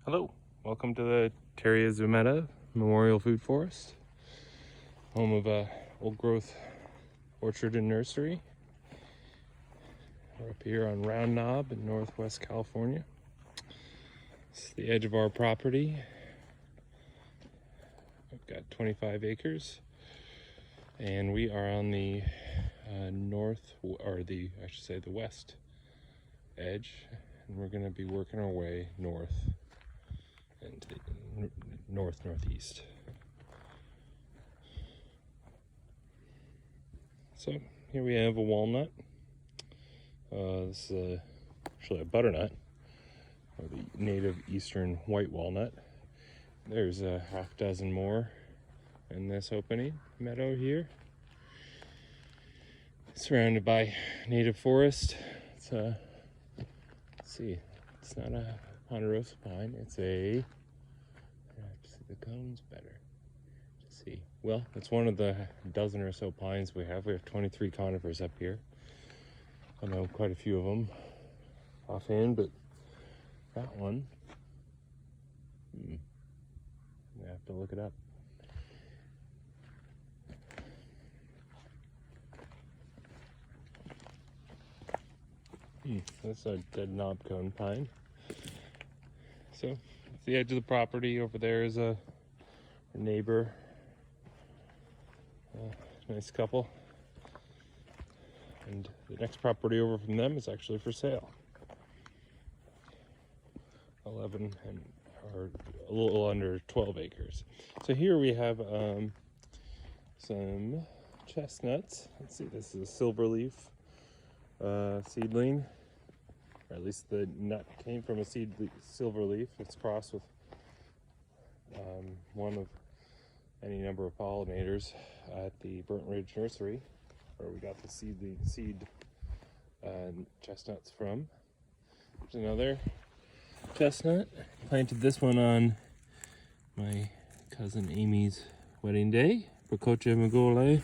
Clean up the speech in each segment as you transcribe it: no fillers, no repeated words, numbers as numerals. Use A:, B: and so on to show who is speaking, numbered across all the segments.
A: Hello, welcome to the Terrea Zumeta Memorial Food Forest, home of Old Growth Orchard and Nursery. We're up here on Round Knob in Northwest California. It's the edge of our property. We've got 25 acres, and we are on the the west edge, and we're going to be working our way north and northeast. So here we have a walnut. This is actually a butternut, or the native eastern white walnut. There's a half dozen more in this opening meadow here, surrounded by native forest. Let's see, it's not a ponderosa pine, it's a, I have to see the cones better to see. Well, it's one of the dozen or so pines we have. We have 23 conifers up here. I know quite a few of them offhand, but that one, I have to look it up. That's a dead knob cone pine. So it's the edge of the property. Over there is a neighbor, nice couple, and the next property over from them is actually for sale. 11 and or a little under 12 acres. So here we have some chestnuts. Let's see, this is a silverleaf seedling, or at least the nut came from a silverleaf. It's crossed with one of any number of pollinators at the Burnt Ridge Nursery, where we got the seed chestnuts from. There's another chestnut. Planted this one on my cousin Amy's wedding day. Bococcia Magole. I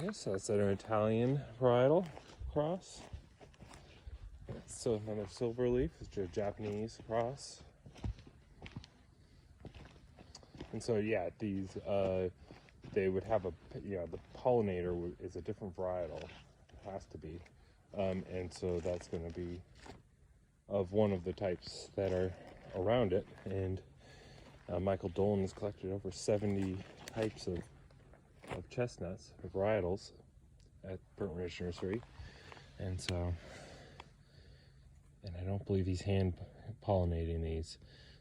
A: guess that's an Italian varietal cross. So another silverleaf, which is a Japanese cross. And so yeah, these they would have the pollinator is a different varietal. It has to be, and so that's going to be of one of the types that are around it. And Michael Dolan has collected over 70 types of chestnuts, of varietals, at Burnt Ridge Nursery. And so, and I don't believe he's hand pollinating these.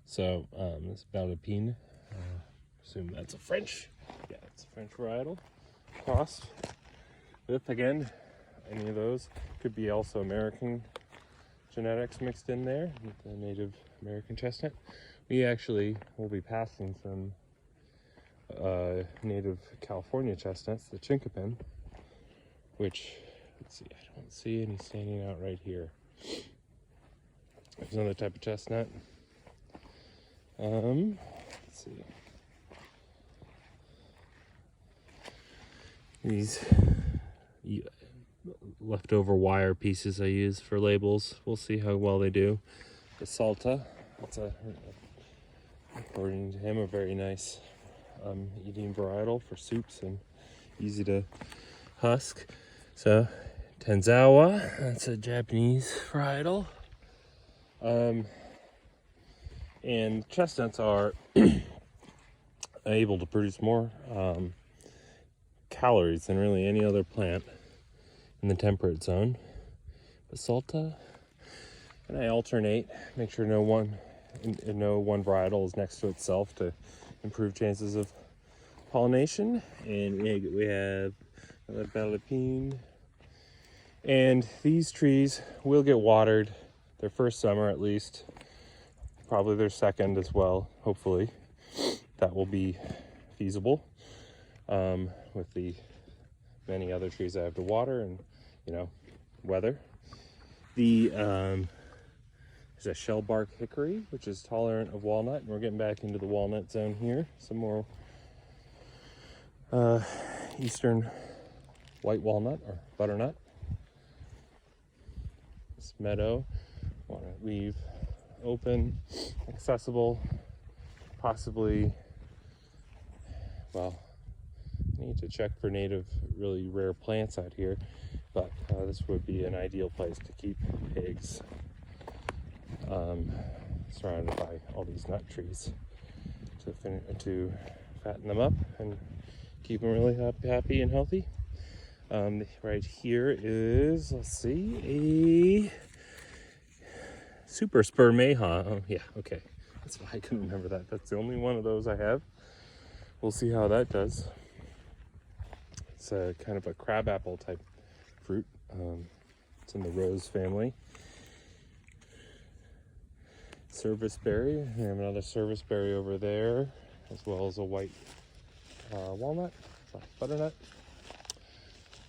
A: So this Ballepine, assume that's a French. Yeah, it's a French varietal crossed with, again, any of those. Could be also American genetics mixed in there with the native American chestnut. We actually will be passing some native California chestnuts, the chinkapin, which, let's see, I don't see any standing out right here. There's another type of chestnut. Let's see. These leftover wire pieces I use for labels. We'll see how well they do. The Salta, that's according to him, a very nice eating varietal for soups and easy to husk. So Tanzawa, that's a Japanese varietal. And chestnuts are able to produce more calories than really any other plant in the temperate zone. Basalta, and I alternate, make sure no one varietal is next to itself to improve chances of pollination. And we have another Ballepine, and these trees will get watered their first summer at least, probably their second as well. Hopefully that will be feasible with the many other trees I have to water and weather. There's a shell bark hickory, which is tolerant of walnut, and we're getting back into the walnut zone here. Some more eastern white walnut or butternut. This meadow, I want to leave open, accessible, possibly, well, I need to check for native, really rare plants out here, but this would be an ideal place to keep pigs, surrounded by all these nut trees to fatten them up and keep them really happy and healthy. Right here is, let's see, a super spermeja. Oh yeah, okay, that's why I couldn't remember that. That's the only one of those I have. We'll see how that does. It's a kind of a crabapple type fruit. It's in the rose family. Serviceberry. We have another serviceberry over there, as well as a white walnut, butternut.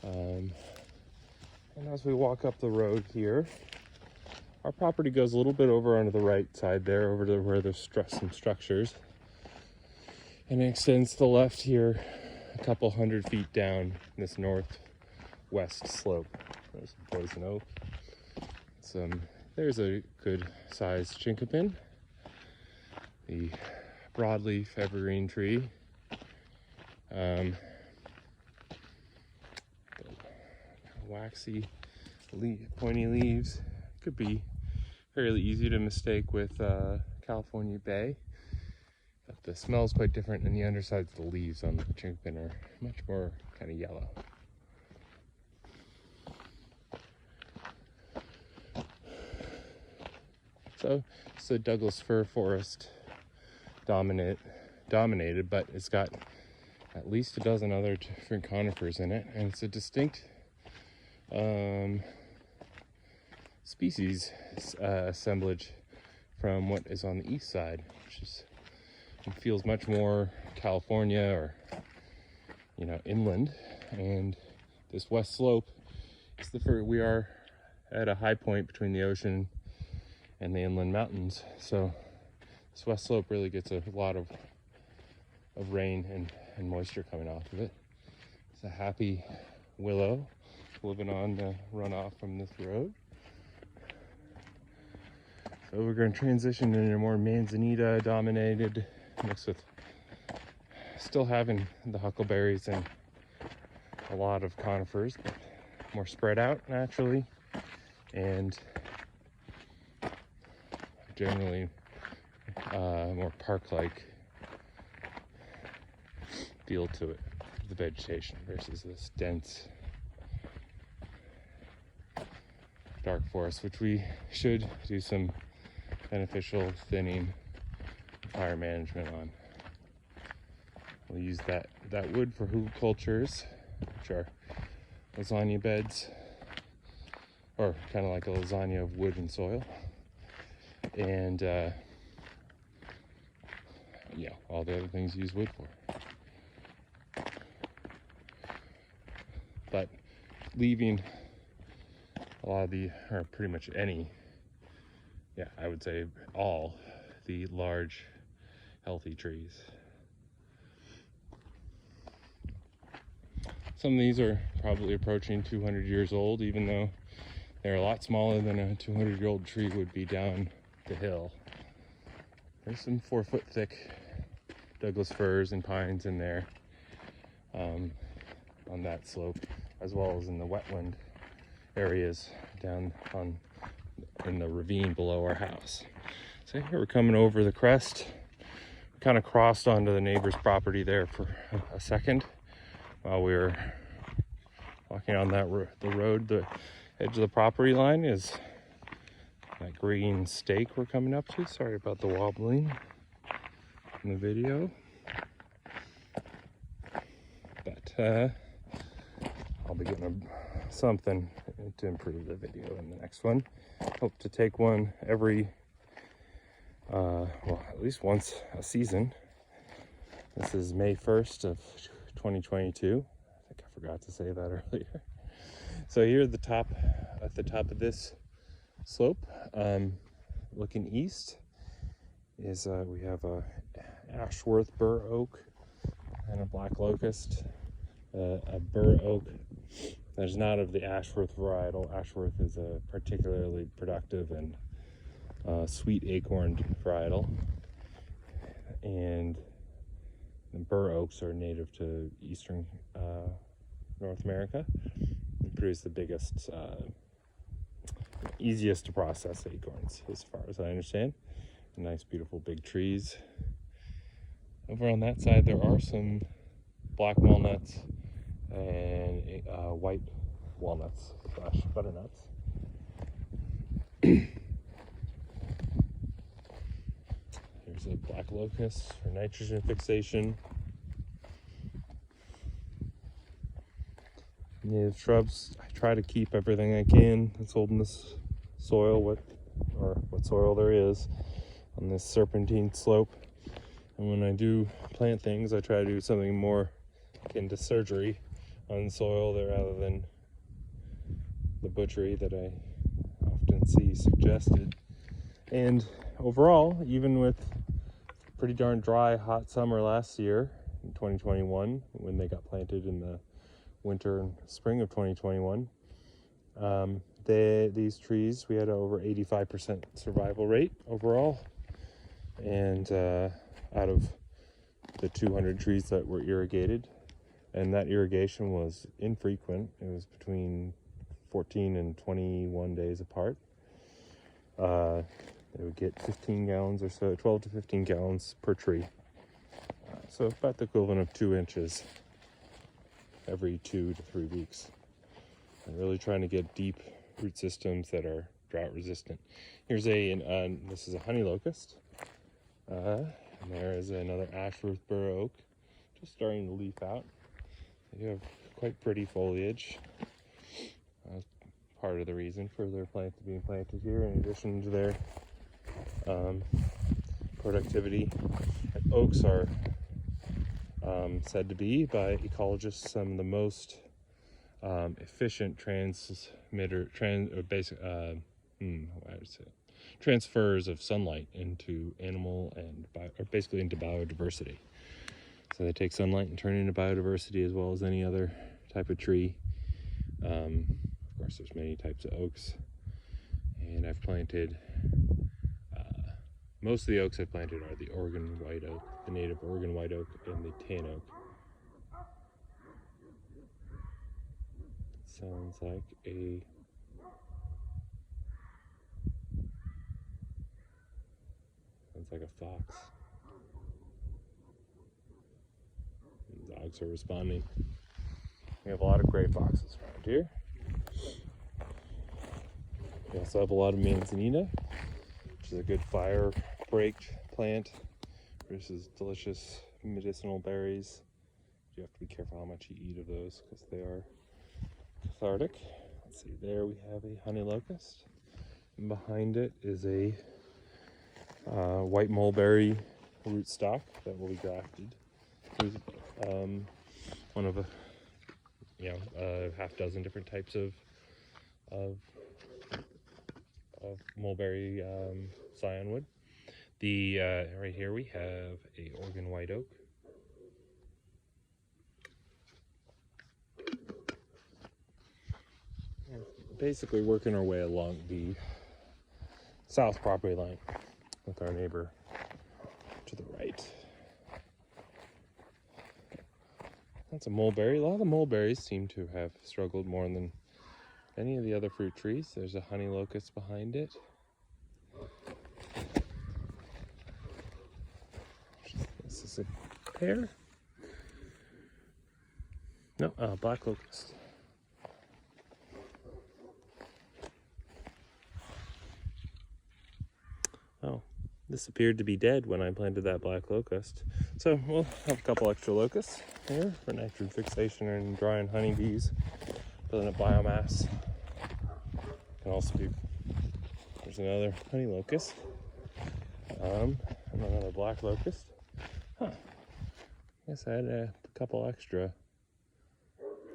A: And as we walk up the road here, our property goes a little bit over onto the right side there, over to where there's some structures, and it extends to the left here a couple 100 feet down this northwest slope. There's some poison oak. There's a good sized chinkapin, the broadleaf evergreen tree. Waxy, pointy leaves. Could be fairly easy to mistake with California Bay, but the smell is quite different, and the undersides of the leaves on the chinkapin are much more kind of yellow. So it's a Douglas fir forest dominated, but it's got at least a dozen other different conifers in it, and it's a distinct species assemblage from what is on the east side, which it feels much more California or inland. And this west slope is we are at a high point between the ocean and the inland mountains, so this west slope really gets a lot of rain and moisture coming off of it. It's a happy willow living on the runoff from this road. So we're going to transition into a more manzanita dominated, mixed with still having the huckleberries and a lot of conifers, but more spread out naturally, and generally more park-like feel to it, the vegetation, versus this dense dark forest, which we should do some beneficial thinning, fire management on. We'll use that wood for hoop cultures, which are lasagna beds, or kind of like a lasagna of wood and soil, and all the other things you use wood for. But leaving a lot of or pretty much I would say all the large, healthy trees. Some of these are probably approaching 200 years old, even though they're a lot smaller than a 200-year-old tree would be down the hill. There's some 4-foot thick Douglas firs and pines in there on that slope, as well as in the wetland areas down in the ravine below our house. So here we're coming over the crest. We kind of crossed onto the neighbor's property there for a second while we were walking on the road. The edge of the property line is that green stake we're coming up to. Sorry about the wobbling in the video, but I'll be getting something to improve the video in the next one. Hope to take one every at least once a season. This is May 1st of 2022. I think I forgot to say that earlier. So here at the top of this slope, looking east, is we have a Ashworth bur oak and a black locust. A bur oak that is not of the Ashworth varietal. Ashworth is a particularly productive and sweet acorn varietal. And the bur oaks are native to eastern North America. They produce the biggest, easiest to process acorns, as far as I understand. Nice, beautiful, big trees. Over on that side, there are some black walnuts and white walnuts / butternuts. Here's a black locust for nitrogen fixation. Native shrubs. I try to keep everything I can that's holding this soil, what soil there is on this serpentine slope. And when I do plant things, I try to do something more akin to surgery on soil rather than the butchery that I often see suggested. And overall, even with pretty darn dry, hot summer last year in 2021, when they got planted in the winter and spring of 2021, these trees, we had over 85% survival rate overall. And out of the 200 trees that were irrigated, and that irrigation was infrequent. It was between 14 and 21 days apart. They would get 15 gallons or so, 12 to 15 gallons per tree. So about the equivalent of 2 inches every 2 to 3 weeks. I'm really trying to get deep root systems that are drought resistant. Here's this is a honey locust. And there is another Ashworth bur oak, just starting to leaf out. They do have quite pretty foliage. That's part of the reason for their plants being planted here, in addition to their productivity. And oaks are said to be, by ecologists, some of the most efficient transfers of sunlight into animal and basically into biodiversity. So they take sunlight and turn it into biodiversity as well as any other type of tree. Of course, there's many types of oaks, and I've planted most of the oaks I've planted are the Oregon white oak, the native Oregon white oak, and the tan oak. Sounds like a fox. The dogs are responding. We have a lot of gray foxes around here. We also have a lot of manzanita, which is a good fire break plant. Produces delicious medicinal berries. You have to be careful how much you eat of those because they are cathartic. Let's see, there we have a honey locust. And behind it is a white mulberry rootstock that will be grafted. There's one of a half dozen different types of mulberry scionwood. Right here we have a Oregon white oak. Basically working our way along the south property line with our neighbor to the right. That's a mulberry. A lot of the mulberries seem to have struggled more than any of the other fruit trees. There's a honey locust behind it. This is a pear. No, black locust. Oh, this appeared to be dead when I planted that black locust. So we'll have a couple extra locusts here for nitrogen fixation and drying honeybees, building up biomass. Can also be, there's another honey locust, and another black locust. Huh. I guess I had a couple extra.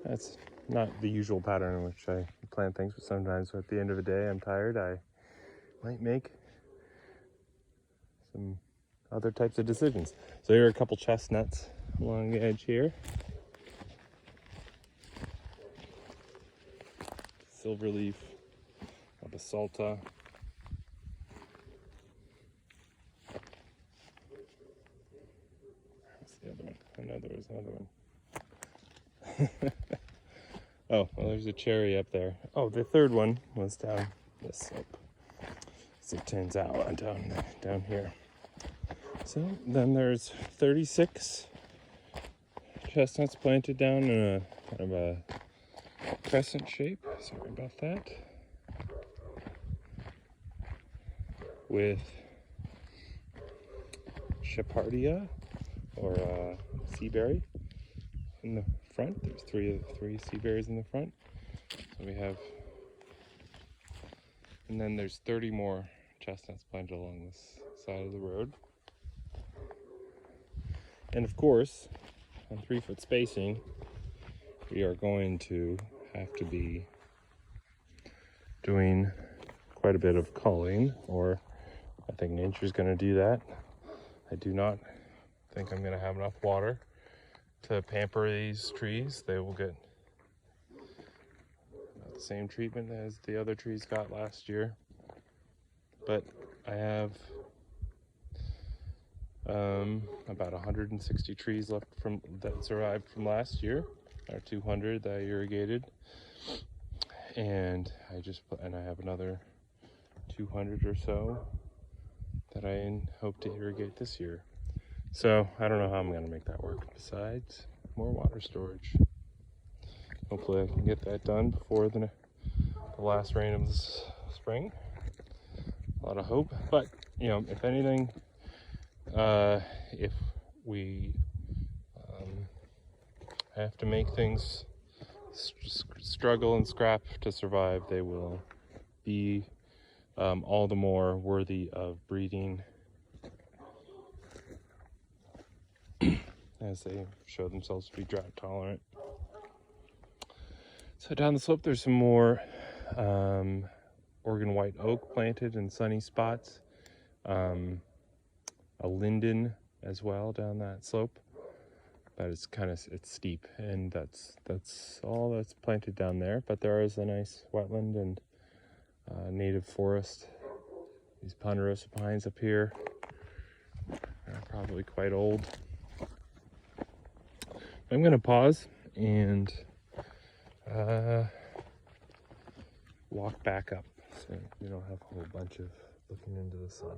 A: That's not the usual pattern in which I plant things, but sometimes at the end of the day I'm tired. I might make some other types of decisions. So here are a couple chestnuts along the edge here. Silverleaf, basalta. the other one? I know there was another one. Oh, well, there's a cherry up there. Oh, the third one was down this slope. As it turns out, down here. So then there's 36 chestnuts planted down in a kind of a crescent shape. Sorry about that. With Shepardia or sea berry in the front. There's three sea berries in the front. So we have, and then there's 30 more chestnuts planted along this side of the road. And of course, on 3-foot spacing, we are going to have to be doing quite a bit of culling, or I think nature's going to do that. I do not think I'm going to have enough water to pamper these trees. They will get about the same treatment as the other trees got last year. But I have about 160 trees left that survived from last year, or 200 that I irrigated, and I have another 200 or so that I hope to irrigate this year. So I don't know how I'm going to make that work, besides more water storage. Hopefully I can get that done before the last rain of this spring. A lot of hope, but if anything, if we have to make things struggle and scrap to survive, they will be all the more worthy of breeding as they show themselves to be drought tolerant. So down the slope there's some more Oregon white oak planted in sunny spots, a linden as well down that slope, but it's steep, and that's all that's planted down there. But there is a nice wetland and native forest. These ponderosa pines up here are probably quite old. I'm going to pause and walk back up so we don't have a whole bunch of looking into the sun.